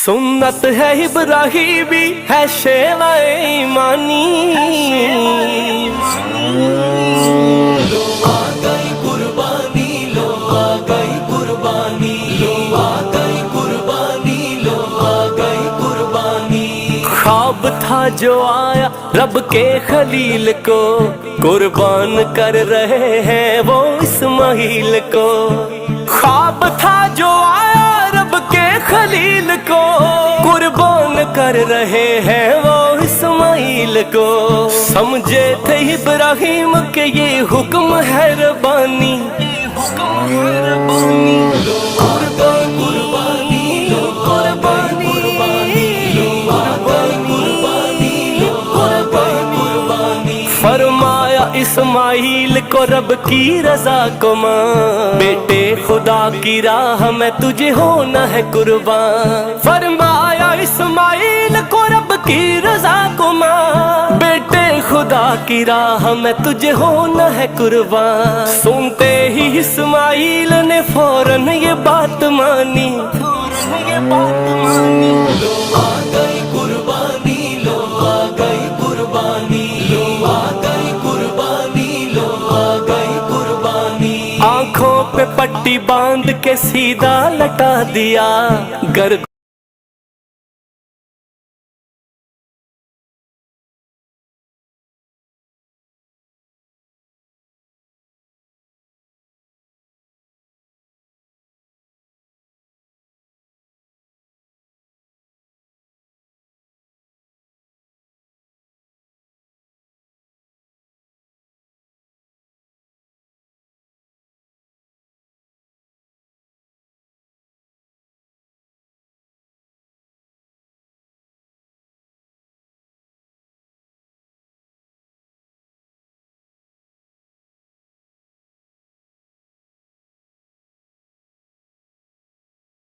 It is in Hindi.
सुन्नत है इब्राहिमी है शेवाए ईमानी। लो आ गई कुर्बानी, लो आ गई कुर्बानी, लो आ गई कुर्बानी, लो आ गई कुर्बानी। ख्वाब था जो आया रब के खलील को, कुर्बान कर रहे हैं वो इस्माइल को। ख्वाब था जो आया रब के खलील को, कुर्बान कर रहे हैं वो इस्माइल को। समझे थे इब्राहिम के ये हुक्म है रब्बानी। फरमाया इस्माइल को रब की रजा को मां, बेटे खुदा की राह में तुझे होना है कुर्बान। फरमाया इस्माइल को रब की रजा को मां, बेटे खुदा की राह में तुझे होना है कुर्बान। सुनते ही इस्माइल ने फौरन ये बात मानी। लो आ गई कुर्बानी, लो आ गई कुर्बानी, लो आ गई कुर्बानी, लो आ गई कुर्बानी। आंखों पे पट्टी बांध के सीधा लटा दिया, गर